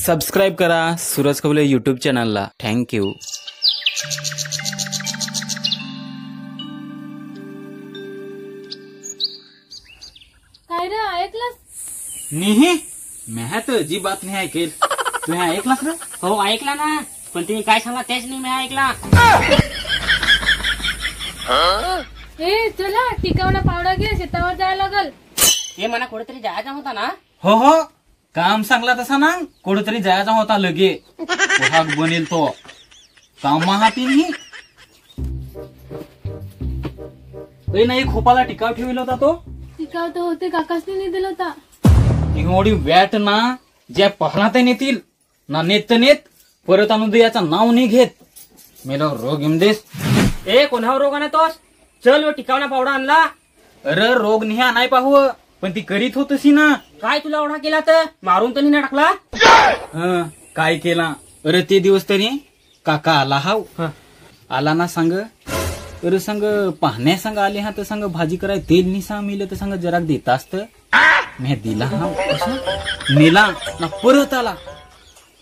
Subscribe करा सूरज खवले YouTube चॅनलला। थँक्यू। काय रे ऐकलंस? नाही मी तर अजिबात नाही ऐकेल। तू हे ऐकलास ना? हो ऐकला ना, पण तुम्ही काय सांगा तेच नाही मी ऐकला। ए चला टिकावला पावडा घे, शेतावर जायला लागल। हे मला कुठेतरी जायचा होता ना। हो हो काम सांगला तसा ना, कुठेतरी जायचा होता लगे पोहाग बनेल तो काम हाती नाही नाही खोपाला टिकाव ठेवला होता तो टिकाव तर होते काकासने नाही दिला होता। एवढी वॅट ना ज्या पहलात नेतील ना नेत नेत परत आणून द्यायचं नाव नाही घेत। मेला रोग इमदेस ए कोणावर रोग आणा तोस? चल वो टिकावना पावडा आणला। अरे रोग नाही आणाय पाहू पण ती करीत होतशी ना। काय तुला ओढा केला तर मारून तर नाही टाकला? हं काय केला? अरे ते दिवस तरी काका आला हाव आला ना सांग। अरे सांग पाहण्या सांग आले हा तर सांग भाजी कराय तेल निसा मिलं तर सांग जरा देता असत मी दिला हा नेला ना परत आला।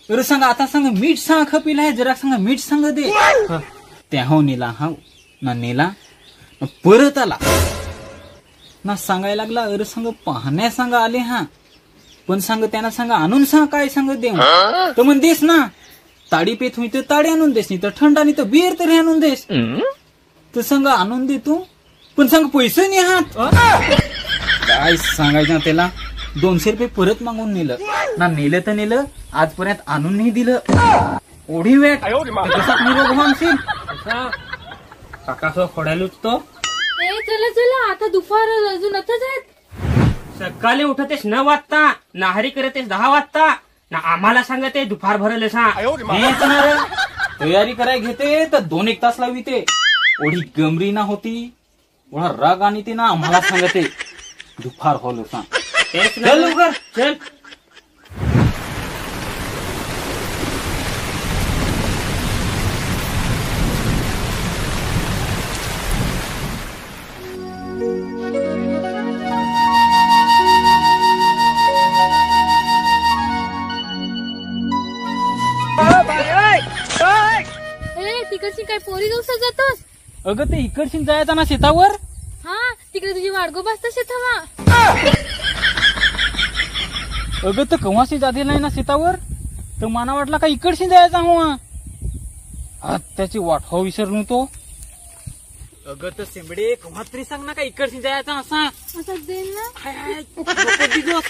अरे सांग आता सांग मीठ सांग खपिला आहे जरा सांग मीठ सांग दे त्या नेला हा ना नेला ना परत आला ना सांगायला लागला। अरे सांग पाहण्या सांग आले हा पण सांग त्यांना सांग आणून सांग काय सांग दे तर म्हण देस ना ताडी पेत होई तर ताडी आणून देस नाही तर थंडा नाही तर बियर तरी आणून देस तर सांग आणून दे तू पण सांग पैसे नाही हात काय सांगायचं त्याला 200 रुपये परत मागून नेलं ना नेलं तर नेलं आजपर्यंत आणून नाही दिलं। ओढी वेट काका खोडायलोच तो। ए चला चला आता दुपार अजून आताच आहेत। सकाळी उठतेस 9 वाजता, नाहरी करतेस 10 वाजता ना आम्हाला सांगते दुपार भरले तयारी कराय घेते तर 2-1 तास लाविते। ओढी गमरी ना होती ओढा राग आणि ते ना आम्हाला सांगते दुपार होलो सांग। चल लवकर चल। ए तिकडची काय पोरी दिवसा जातोस? अगं ते इकडशीन जायचं ना शेतावर। हा तिकडे तुझी वाडगो बसता शेतावा। अगं तर कव्हाशी जाते नाही ना शेतावर तर मला वाटला का इकडशी जायचा हो त्याची वाट हो विसरलो तो। अगं तर सेंबडे कव्हा तरी सांग ना का इकडशी जायचा असा असं देईल ना। हाय हाय नको दिगस,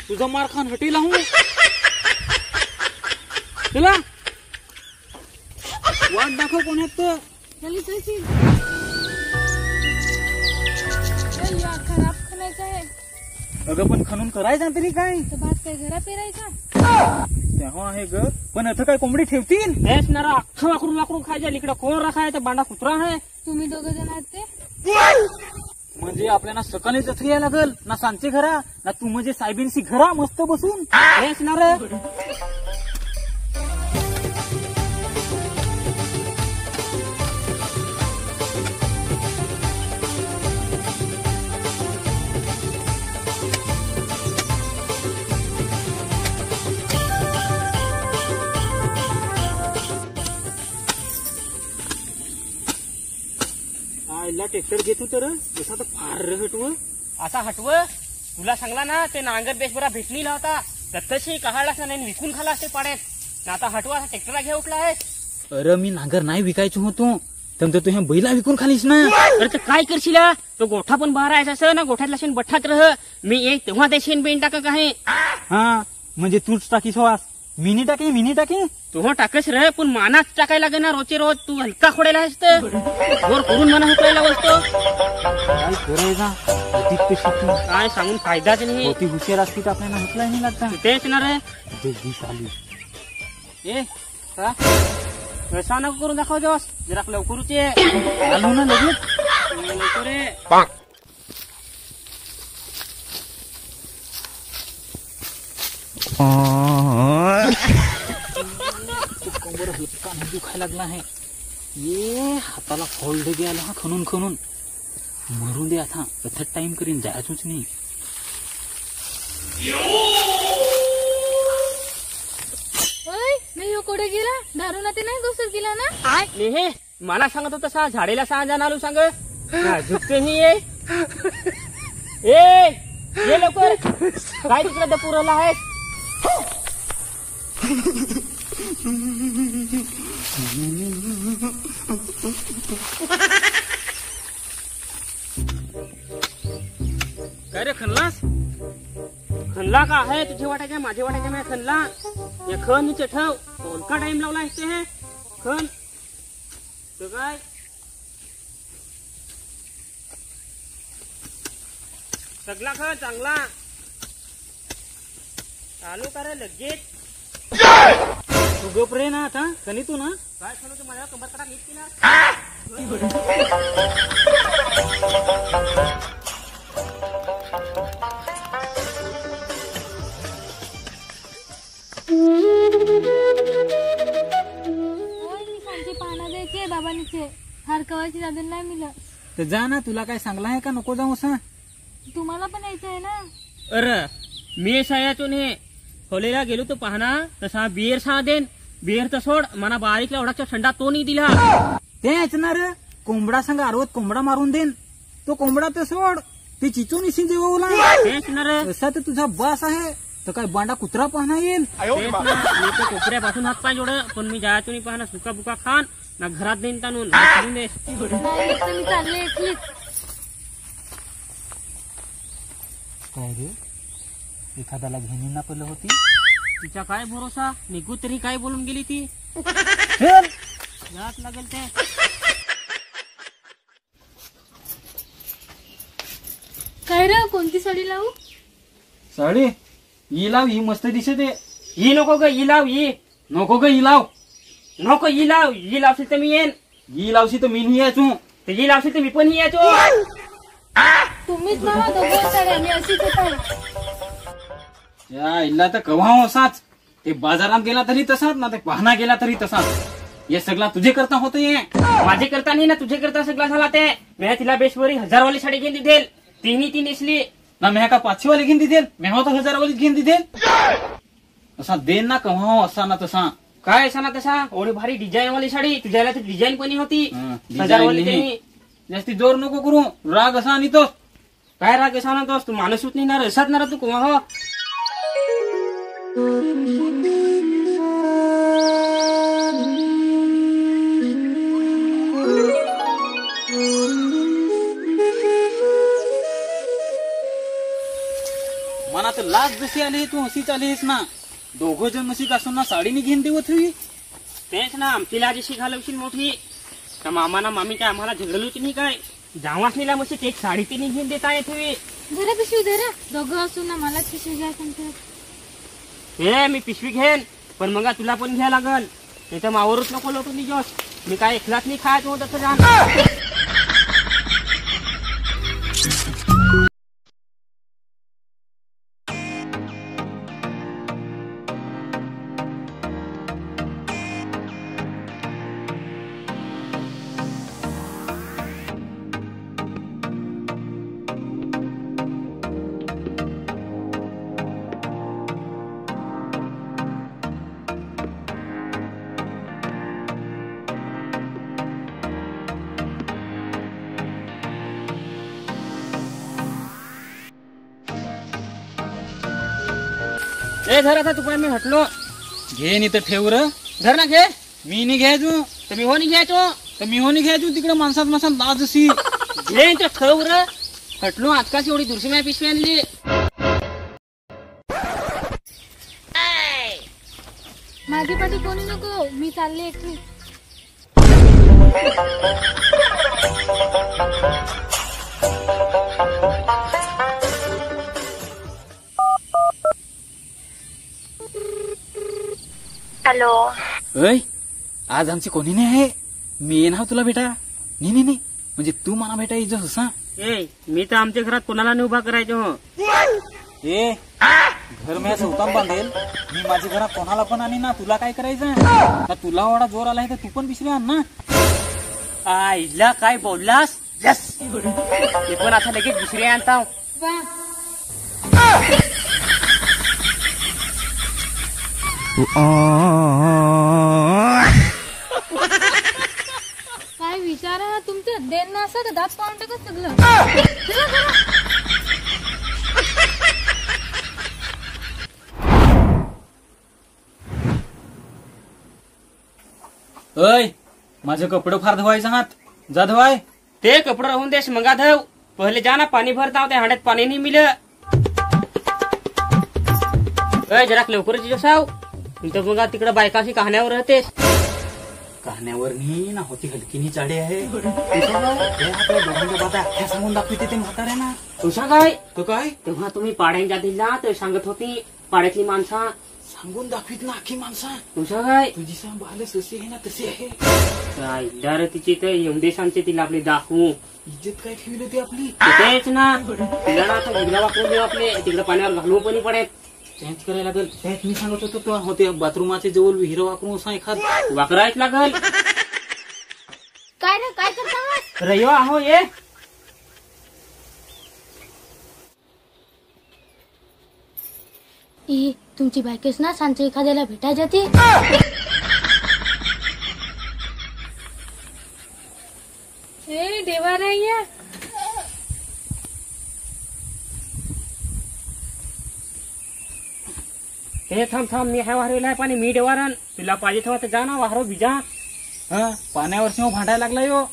तुझा मार खान हटीला हूं चला वाट दाखव कोण आहेत तर चली चली खराब खाण्याचं आहे। अगं पण खणून करायचा तरी काय तर भात काय घरा पेरायचा तेव्हा आहे ग पण आता काय कोंबडी ठेवतील हेच ना अख्खं वाकरून वाकरून खायच्या इकडे कोण राखाय तर बांडा कुत्रा आहे। तुम्ही 2 जण आहात ते म्हणजे आपल्याला सकाळी जत्री यायला लागल ना सांचे घरा ना तू म्हणजे साहेबींशी घरा मस्त बसून हेच ना रे। ट्रॅक्टर घेतो तर जसा तर फार हटव असा हटव तुला सांगला ना ते नांगर बेसबरा भेटलेला होता तर तशी कहाळलाच नाही विकून खाला असते पाड्यात ना आता हटवा ट्रॅक्टरला घे उठला आहे। अरे मी नांगर नाही विकायचो होतो तर तू ह्या बैला विकून खालीस ना। अरे तर काय करशील तो गोठा पण बाहेर आहे असं ना गोठ्यातला शेण बठ्ठात रह मी एक तेव्हा ते शेण बेन टाक आहे। हा म्हणजे तूच टाकीस वास मिनी टाकी तू टाकस रे पण मानाच टाकायला लागेल ना रोजचे रोज तू हलका खोडायला आहेस तर वर करून मना हुकरायला बसतो काय करायचा काय सांगून फायदाच नाही। होती हुशार असती तर आपल्याला हुकलाय नाही लागता तेच ना रे। दिस आली ए का पैसा नको करून दाखव जोस जरा लवकरच ये आलो ना लगेच लवकर रे। कंबर हलका दुखायला लागला आहे ये हाताला फोल्ड द्यायला हा खणून खणून मरू दे आता अथट टाइम करीन जायचोच नाही। कोडे गेला दारू ना ते नाही गोसर केला ना हे मला सांगत होता तसा झाडेला 6 जण आलो सांग झुकते नाही ये ये लवकर काय तिकडे दपुरला आहेस काय रे खणलास? खणला का आहे तुझे वाटायच्या माझे वाटायच्या मी खणला हे खण नीचे ठेव कोणता टाइम लावला असते हे खण तो काय सगळा खण चांगला चालू करा लगेच तू गप रे ना आता कणी तू ना काय खणू तू माझ्या कंबर कटा नीट केला मी सांगते पाहणं द्यायचे बाबांचे हरकवायची दादन नाही मिळत तर जा ना तुला काय सांगला आहे का नको जाऊ सांग तुम्हाला पण यायचं आहे ना अरे मी सायातून हे खोलेला गेलो तो पाहना तसा बियर सा देन बियर तर सोड मला बारीकला ओढाचा थंडा तो नाही दिला ते ऐकणार कोंबडा संग आरवत कोंबडा मारून देन तो कोंबडा तर सोड ते चिचून इशी जेवला तेच ना रे असा तर तुझा बास आहे तर काय बांडा कुत्रा पाहणा येईल तेच ना मी तर कोपऱ्यापासून हात पाय जोड पण मी जायतून पाहना सुका बुका खान ना घरात देईन ताणून नाही तर मी चालले एकलीच काय रे एखाद्याला घेणी ना पडलं होती तिचा काय भरोसा निघू तरी काय बोलून गेली ती चल जात लागेल ते काय रे कोणती साडी लावू साडी ही लाव ही मस्त दिसते ही नको ग ही लाव ही नको ग ही लाव नको ही लावशील तर मी येईन ही लावशी तर मी नाही यायचो तर ही लावशील तर मी पण ही यायचो तुम्हीच मला दोघं साड्या मी अशीच आहे या इल्ला तर कव्हा असाच ते बाजारात गेला तरी तसाच ना ते पाहणा गेला तरी तसाच हे सगळा तुझे करता होत ये माझे करता नाही ना तुझे करता सगळा झाला ते मी तिला बेशवरी 1000 वाली साडी घेऊन दिदेल तिन्ही ती नेसली ना मेहा का 500 वाली घेऊन दिदेल मेहा तर 1000 वाली घेऊन दिदेल असा देन ना कव्हा असा ना तसा काय असा ना तसा एवढी भारी डिझाईन वाली साडी तुझ्याला ती डिझाईन पण होती हं, 1000 वाली डिझाईन त्यांनी. जास्ती जोर नको करू राग असा आणि तो काय राग असा ना तोस तू माणूस नाही ना रसात ना रे तू कुमा हो मना तर लाज जशी आली तू हसीच आलीस ना दोघं जण नशी असून ना साडीने घेऊन देवत हुई तेच ना आमची लाज अशी घालवशील मोठी त्या मामाना मामी काय आम्हाला झगडलूच नाही काय जावासनीला मस्त एक साडी तिने घेऊन देता येत हवी जरा पिशवी धरा दोघं असून ना मलाच पिशवी घ्या सांगतात हे मी पिशवी घेन पण मग तुला पण घ्या लागल नाही तर मावरूच नको लोटून जोस मी काय एकलाच नाही खायचं होत तसं जाण ए धर आता तुकडा मी हटलो घे नाही तर ठेव र धर ना घे मी नाही घ्यायचो तर मी हो नाही घ्यायचो तर मी हो नाही घ्यायचो तिकडे माणसात माणसात लाज अशी घे तर ठेव र हटलो आजकालची एवढी दुसरी माझी पिशवी आणली माझी पाठी कोणी नको मी चालले एकली हॅलो अय आज आमची कोणी नाही आहे मी येणार तुला भेटा नाही नाही नाही म्हणजे तू मला भेटा येजो हसा ए मी तर आमच्या घरात कोणाला नाही उभा करायचो हो ए घर मी चौताम बांधेल मी माझ्या घरात कोणाला पण आणि ना तुला काय करायचं ना तुला एवढा जोर आलाय तर तू पण पिशवी आण ना आईला काय बोललास यस मी पण आता लगेच दुसरी आणता वा देण ना असं तर दात पाहून टाकत सगळं चला, चला. अय माझं कपडं फार धुवायचं हात जा धुवाय. ते कपडे राहून देश मंगा धव पहिले जा ना पाणी भरता त्या हांड्यात पाणी नाही मिळलं. जरा लवकरच येतो साव तुमचं बघा तिकडे बायकाशी कहाण्यावर राहतेस. कहाण्यावर नी ना होती हलकीनी चाडे आहे. ते आपल्या दोघांच्या बाबा अख्ख्या सांगून दाखवते ते म्हातारे ना. तुझा काय तो काय तेव्हा तुम्ही पाड्यांच्या दिला तर सांगत होती पाड्यातली माणसा सांगून दाखवीत ना अख्खी माणसा. तुझा काय तुझी सांग बाले ससी आहे ना तशी आहे. काय तिची तर एवढेशांचे तिला आपली दाखवू इज्जत काय ठेवली होती आपली. तेच ना तिला ना आता गुडघा वापरून देऊ आपले तिकडे पाण्यावर घालू पण पडेल. चेंज करायला लागेल. त्यात मी सांगत होतो तो होते बाथरूमाचे जवळ विहीर वापरून असा एखाद वाकरायच लागल. काय रे काय करता रयो आहो ये ई तुमची बायकेस ना सांचे एखाद्याला भेटाय जाते. ए देवा रे या हे थांब थांब मी ह्या वाहरेला पाणी मी देवारण तुला पाहिजे तेव्हा तर जा ना वाहरो बिजा. पाण्यावरची मग भांडायला लागला यो.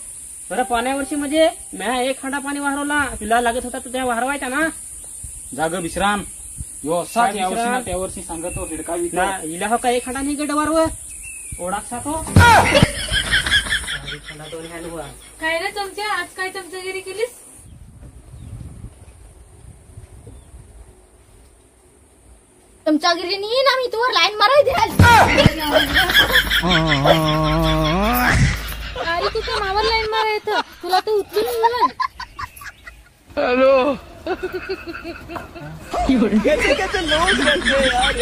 बरं पाण्यावरची म्हणजे म्या एक हांडा पाणी वाहरवला तुला लागत होता तर त्या वाहरवायचा ना. जाग विश्राम यो असा काय यावर्षी विश्राम? ना त्यावर्षी सांगतो हिडका ना हिला हो का एक हांडा नाही गड वारव ओढाक सातो. काय रे चमच्या आज काय चमचागिरी केलीस. चमचागिरी नाही ना मी तुवर लाईन माराय द्याल. अरे तुझ्या मावर लाईन मारायचं तुला तर उचलून मला. कैसे कैसे लोग रहते हैं यार.